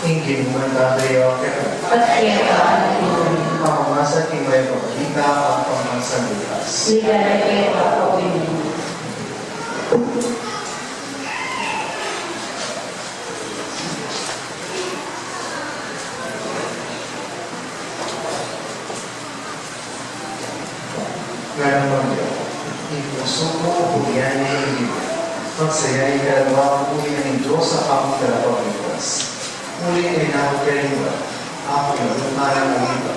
Ingin mo ang tatayo ka. At kaya Pamamasan imay pagkita at pamasan likas. Ligaya kaya papawin mo. Ngayon mo niyo, ipuso mo buliyan niya yung libro. Magsayay ka dalawang uli ng Diyos sa kamong dalawang lipas. Muli ay nakot ka rin ba? Ako yung lumarang ng iba.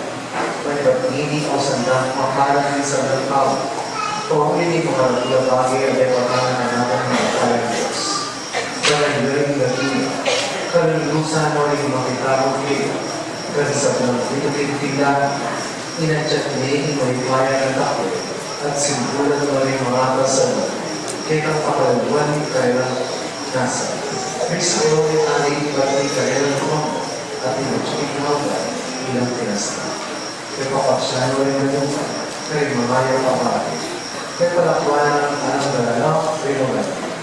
Ba't hindi ako sandang makalang din sa dalawang. O hindi ko maratula bagay ang lepatanan na naman ng makalang Diyos. Kalang-galing gatila. Kalang-lusan mo rin makitaro kayo. Kasi sa pinag-titila, inadjat niya yung may bayan ng tako. At simpulan mo rin mga kasama. Kaya kang pakaluan ni Kaya nasa. May sayo ni aling iba't ni Kaya ng kumamo at inutsik na hanggang ilang tinasta. Kaya papaksyan mo rin na naman, kaya mamayaw ka pa rin. Kaya palakuan ng anong galalaw, pero gano'n.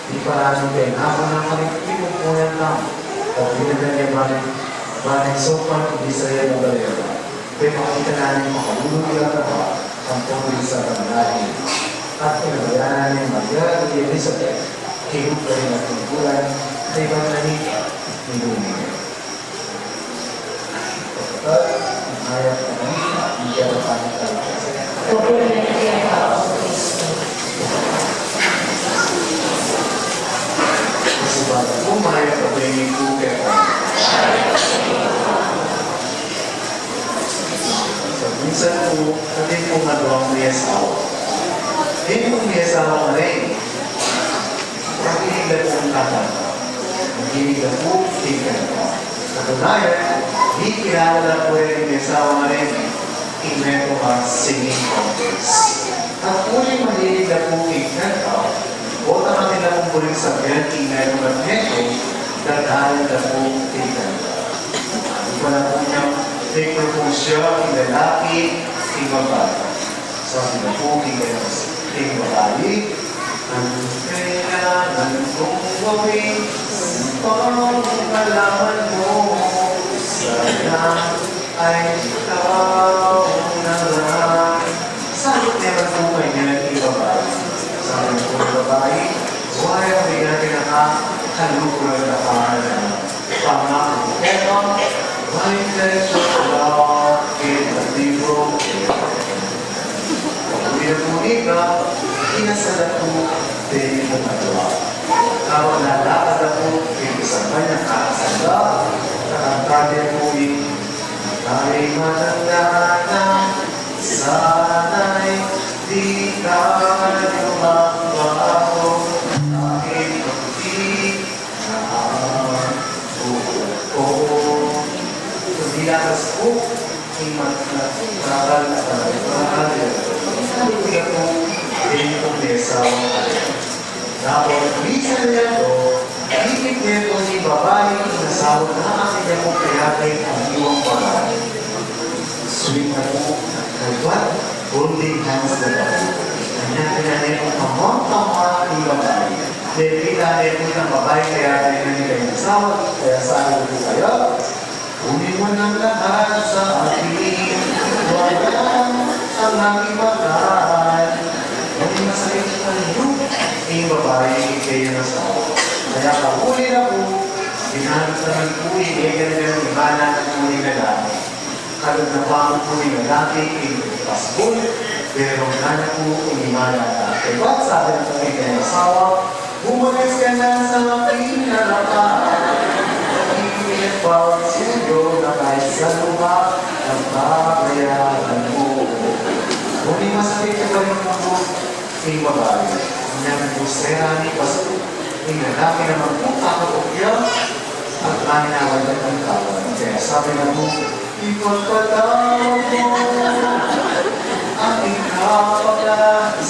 Di parang kayo naman ng kalikipin mo yan tamo. At binaganyan maning sopan, hindi sa iyo na balera. Kaya makita namin makalulog ilang taba ang tungkol sa panglahin. At pinabayanan ni Maria at Elizabeth, kinup ka rin at tungkulan, na ibang nanika ni Lumina. Pagkakat, ang hayap na nanika, hindi ka panig talaga. Pagkulan kaya papawin mo. Kasi bata po, mahayap ka rin ni Kuya. So, minsan po, natin pong nagawang may asawa. Hindi pong may asawa na rin. Nakinig na po ang kakanta. Nakinig na po, tingnan ka. Katunayan, di kilala po rin may asawa na rin. Invento ka singing contest. At uling mahilig na po tingnan ka, o naman nila kung muling sabihan, invento ka neto, dahil na po tingnan ka. Hindi pa na po niyang may propulsyon, yung lalaki, yung babae. Sabi na po, yung babae, ang kailangan kong gawin, pangalaman mo, sana ay ikaw naman. Sabi naman po kanya yung babae. Sabi po yung babae, why ang bigyan kinakalukulan na pangako. Pero, why let your love in the libro? Hindi na po ika, inasala po din mo magawa. Kapag lalakad na po, sa kanyang kakasala, nakakagyan po yung tayo'y matanda sana'y di ka lumagbago kahit hindi ko. Tumilakas po, imatlagal na talaga. Hindi po, din po mesawang alin. Tapos, minsan niya po, higit niya po si babae, nasawag na kasi niya po kayatin ang iwang babae. Swing na po, what? Holding hands na po. Kanya pinanay po pamang-pamang ni babae. Dahil pinanay po ng babae kayatin na nila yung nasawag. Kaya sabi po kayo, kunin mo ng lahat sa akin, walang ang aming mahal. Hindi masakit pa ninyo, yung babae kayo nasawag. Kaya kahuli na po, ginamit naman po yung ganyan ng imana ng huli na lalaki. Kalod na pa ang huli na lalaki, pasbol, pero na po yung imana na lalaki. Ba't sabi ng kanyang kanyang asawa, bumulis ka na sa aking harapan. Ipilit pa ang suyo na kahit sa lupa, ang babayaran mo. Huli masakit ka pa rin po yung babae. Kanyang busera ni pasbol. Yung lalaki naman po, kakapokya, at manawag na ng kawan. Kaya sabi na po, ipagpatawag mo, ang ikapaglasan.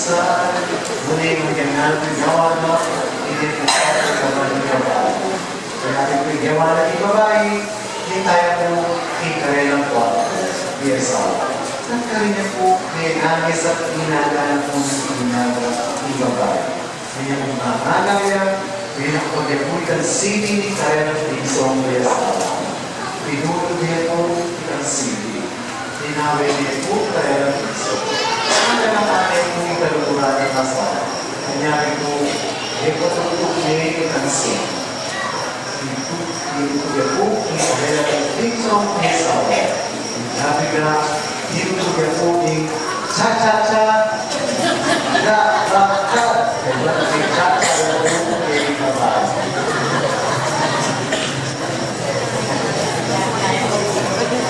Muli yung ganyan, gawa na, hindi po kapagawa ng babae. Kaya natin po yung gawa na ng babae, hindi tayo po ikarelang po, di asawa. Nagkarinya po, may nagis at inagana po ng babae. Kaya kung nakakagaya, may nakapagyapulitan sini ni kaya ng isong may asawa. namin ni po tayo ng piso. Ang natin po yung kalukuran ng masama. Kanyari po, ipatutok niya yung tansin. Ito po, yung pagkaya ng pinsong pisaw. Sabi ka, ito po yung cha-cha-cha, da-da-da. Kaya yung cha-cha na po yung babae.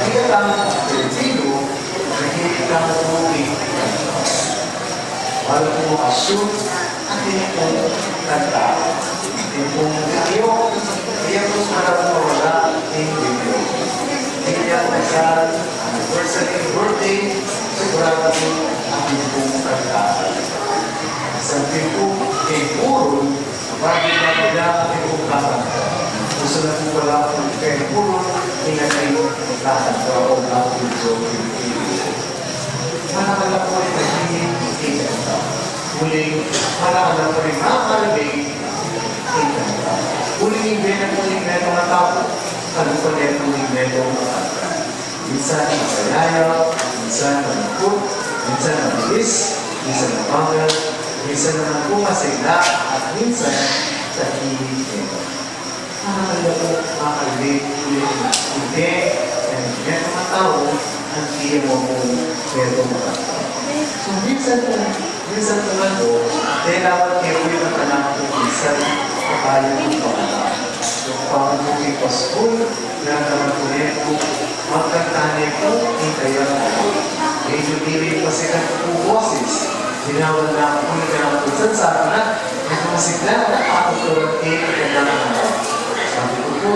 Kaya lang, Pilipino, nakikinig lang po yung wala po assume at hindi po kanta. Hindi po ayaw po para po mawala yung video. Hindi niya kasal, anniversary, birthday, sigurado po ang hindi po kanta. Sabi po, kay Puro, bago na nila ang po kakanta. Gusto na po pala po kay Puro, inagay kakanta o kakanta o Manakala po rin nagiging ikanta. Muling, manakala po rin makakalabing ikanta. Muling ibigay po rin neto na tao, kalupalit po rin neto na kanta. Minsan masayaya, minsan malungkot, minsan mabilis, minsan mabagal, minsan naman po masigla, at minsan tahimik neto. Manakala po makakalabing ibigay ng neto na tao, ang iya mo po meron makakita. So, minsan po nga po, dahil dapat kayo yung natanang po minsan kapayan ng pangalaman. So, kapag po yung paskul, naman po niya po, magkantanya po, hintayan po. Medyo dili pa sila po boses. Ginawal na po yung kanang punsan sa akin na, ito masigla na ako po ang kailangan. Sabi ko po,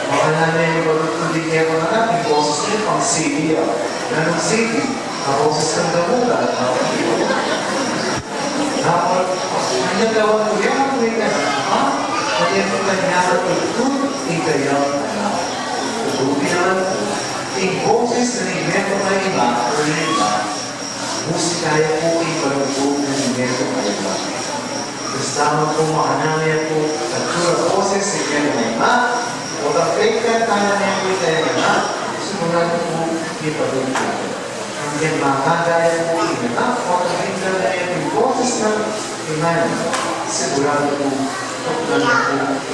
makalala yung pagkukulit niya ko na natin, boses niya pang CD. Ganong CD, boses kang gamulan. Dapat, kanya gawin ko yan, ako yung ha? Kanya ko kanya ko ito, ikayaw na. Tutubi naman po, yung boses na nimeto na iba, o iba, musikaya po ibalugog na nimeto na iba. Kasama po makanangya po, katura boses, imeto na iba, o kapag tayo na yung tayo na, sigurado po ipadun po. Ang yan makagaya po na, o kapag na yung boses ng iman, sigurado po tuklan na po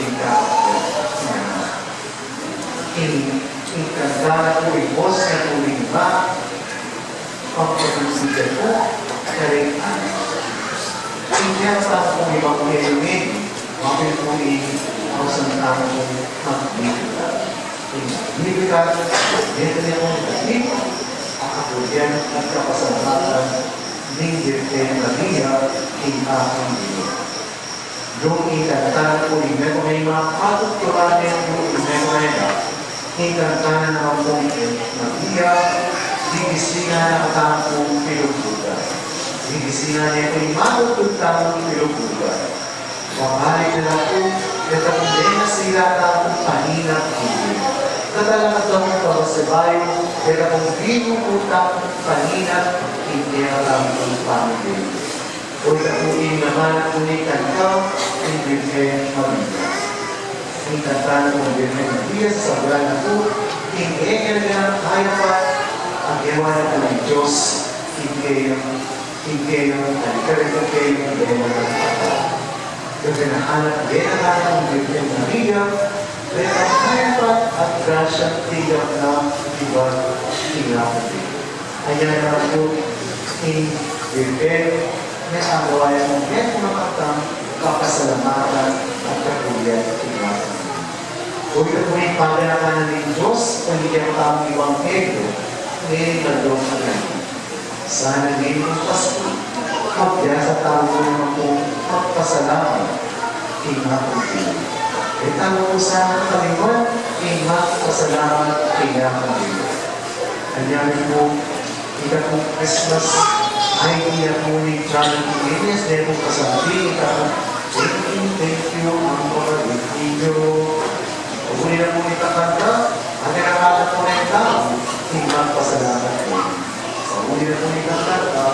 inkantara po yung boses na po yung iba, pagpapagsigal po, karingan. Hindi ang tao po ibang kailumin, mapil po ako sa tao po mag-bibigla. Bibigla, dito niya po naging, ako yan nagkapasalamatan ng Virgen Maria in aking Diyos. Doon ikantahan po yung may mga katuturan niya po yung ikantahan naman po yung Maria, digisingan na katang po pilubugan. Digisingan niya po yung matututang pilubugan. Wakali na lang po, nagkakundi na sila na kung pahinap hindi. Katalaga daw po para sa bayo, kaya kung binuputang pahinap, hindi na lang po pamilya. O ikapuin naman at unikan ka, ang Virgen Maria. Ikantahan po ang Virgen Maria sa sabulan na po, hindi nga kaya pa ang ewan na ng Diyos, hindi yung kasi nahanap din ang aking Virgen Maria, dahil ang kayapat at grasyang tigap na iba tinapin. Ayan naman po, in Virgen, may agawayan ng net makatang kapasalamatan at kapulian tinapin. Huwag ito po yung paganakan ng Diyos, kung hindi ang tamang ibang ego, ngayon na doon ka lang. Sana ngayon ang Pasko, magbiya sa tao naman po magpasalamat kay Makutin. E tanong ko sana kalimutan kay magpasalamat kay Makutin. Kanyari po, ika po Christmas ay iya po ni John Iglesias dahil po kasabi, ika po, thank you, ang mga video. Kung nila po itakanta, ang nakakala po na yung tao, kay magpasalamat po. Kung nila po itakanta,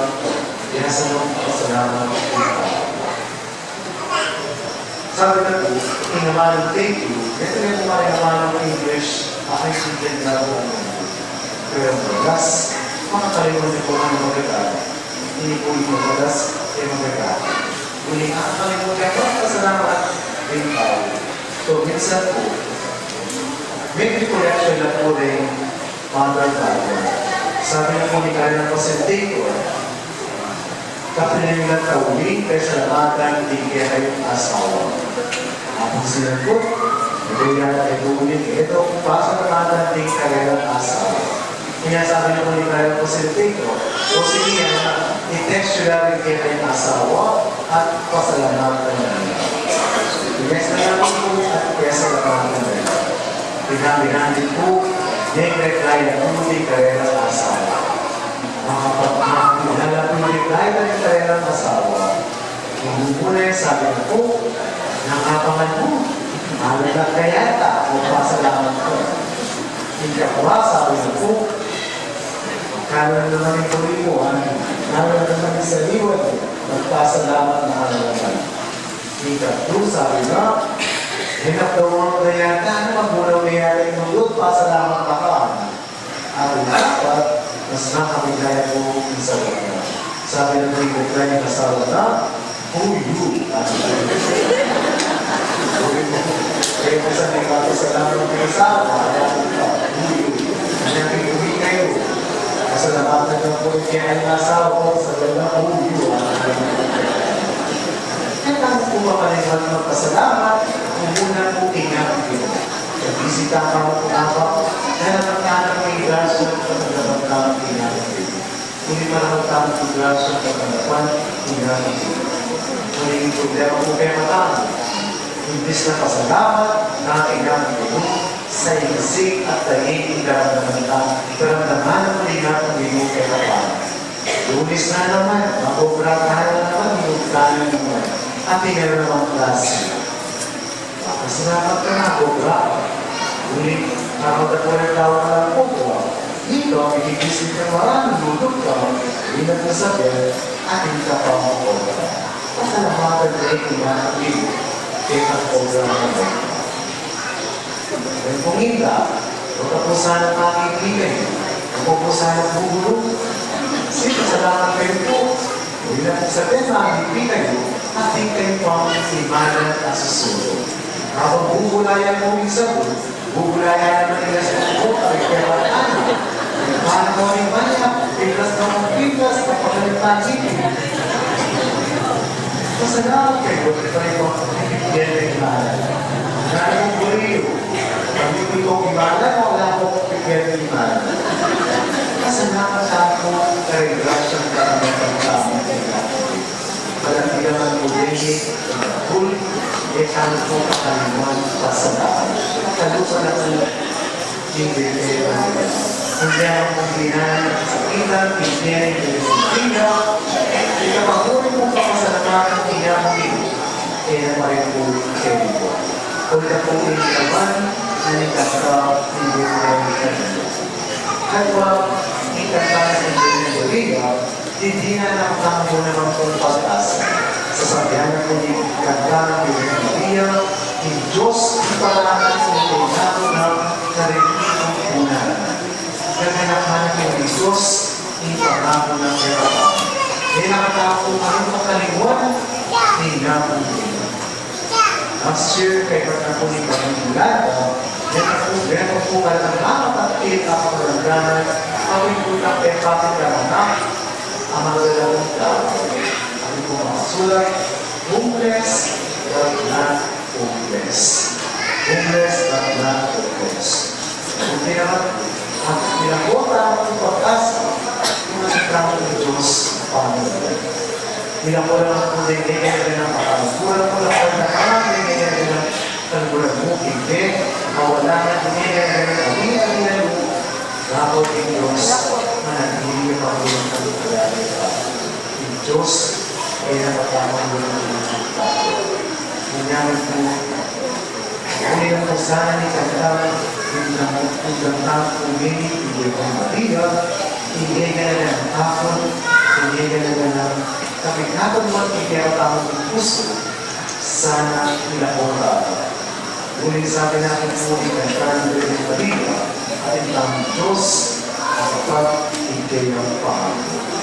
kaya sa mga pasalamat ko. Sabi na po, inaman thank you. Ito na po mga inaman ng English, aking sintin na po. Pero last, makakalimutan niyo po ang magagawa. Hindi po ito magas ay magagawa. Ngunit nakakalimutan ko, pasalamat din tayo. So, minsan po, may recollection na po rin Mother Bible. Sabi na po ni Karen Pasentator, kapililang kauling kaysa lamatan hindi kaya kayong asawa. Ang sinagot, ito yan ay buunin. Ito kung pasok lamatan hindi kaya ng asawa. Kaya sabi na po ni Karen Pasentator, o sige yan, i-text nyo lang rin kaya kayong asawa at pasalamatan na nila. Yes na lang po at kaya salamatan na nila. Pinamiranin po, nag-reply na hindi kaya ng asawa. Nalapin-reply na rin kaya ng asawa. Yung muna sabi na po, nakapangan mo, malagang kayata o pasalamat ko. Hindi ako sabi na po, kala naman yung tuloy mo, kala naman yung saliwan, magpasalamat na halaman. Hindi ka po, sabi na, hinap daw mga kayata, ano magmulaw kayata yung mulot, pasalamat na ka. At dapat, mas nakakagaya po yung sa wala. Sabi na po yung kaya yung asawa na, huyu. Kaya po sa may kapasalamat ng asawa, huyu. Kaya huyu kayo. Pasalamatan na po yung kaya yung asawa ko sa wala, huyu. Kaya lang po mapaliwan ng pasalamat, kung muna po kinapin. Nagbisita ka mo po ako, kaya nakakana mo yung grasya at pagkakabang kinapin. Kung pa naman tamang yung grasya at pagkakabang kinapin. Kung yung problema po kaya matama, imbis na pasalamat, nakakinapin mo sa inisig at tahing ikaramdaman ka, ikaramdaman ang malinapin mo kaya kapag. Lunis na naman, makubratahan na naman, yung kanan naman, at tingnan naman klase. Masalamat ka na, kubra. Ngunit, nakagdapo ng tao ka lang kubra. Dito, ikikisin ka maraming lulog ka, hindi na nasabi, at hindi ka pa mo kubra. Pasalamatan na ito na ang iyo, kaya ang kubra naman. Kung hindi, matapusan ang aking ibigay, matapusan ang bubulong. Kasi pasalamat kayo po. Hindi na sabihin na ang ibigay, ating kayo pang ibanan at susunod. Kapag bubulayan mo minsan po, bubulayan naman nila sa po, ay kaya ano? Paano mo rin ba niya? Piplas na mong piplas, kapagalitan dito. Masalamat kayo, ito rin po, ibigyan na ibanan. Nari mong buriyo, pag hindi ko ibanan, wala ko ibigyan na ibanan. Masalamat sa ako, kay Grasyang Karamang-Karamang walang ilaman mo din, full, kaya po kakalimuan sa daan. Kalusan na ng hindi hindi ang pagbinan sa kita, hindi ang hindi ikapagurin mo pa pasalamatan ng inamagin, kaya na rin po kayo po. Kung na po yung naman, nanikasa, hindi po yung Kaya, ikata sa hindi hindi na nakakamo naman po pag-asa. Sasabihan na po ni kanta ng Biblia Maria, ni Diyos iparangan sa inyo na karipitong unahan. Gaganapan ng Diyos iparangan ng kailangan. Kaya nakatako ang makalimuan, hindi na po nila. Last year, kay Pagka po ni Pagkakulada, meron po kalangamat at pinakapalanganan, awin po na empatik kalanganan, ang magagalang tao. Ang po makasulat, homeless but not hopeless. Homeless but not hopeless. Kung tinaman, ang pinakota ang pag-asa, yung nasikramo ng Diyos, Panginoon. Pinakota ang pagdegay ng pagkakulang ko lang ang nakakagay ng kalbulan mo, hindi, mawala na dinigay ng pagdegay mo, Lako ng Diyos, manatili ang pagbulang kalbulan ng Diyos, ay napagkamang ng tayo. Nangyari po, uli ang kasana ni Kantang, yung Kantang umini, hindi ko Maria, hindi ka na ng hapon, hindi ka na ng kapitapon mo at ikiratang ng puso, sana ilakora. Uling sabi natin po ni Kantang Maria, at ang Diyos, at kapag ibigay ng Panginoon.